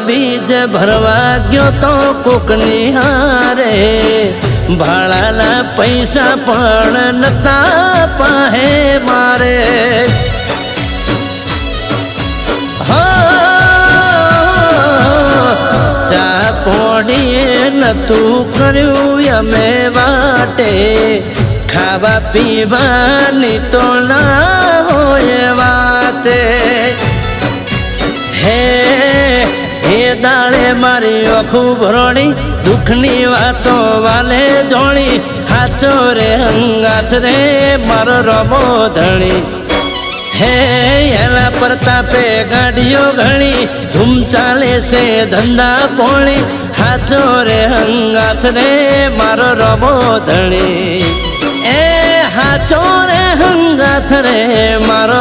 बीज भरवा गयो तो कोकनी हारे भाड़ाना पैसा पण नता पाहे मारे हो चा पोड़ीए नतू कर्यु यमे वाटे खावा पीवानी तो ना होए वाते हे दाड़े मारी आँखू भरोणी दुखनी वातो वाले जोड़ी हाचो रे हंगाथ रे मारो रमो धणी हे एना प्रतापे गाड़ियों घणी धूम चाले से धंधा पोणी हाचो रे हंगाथ रे मारो रमो धणी ए हाचो रे हंगाथ रे मारो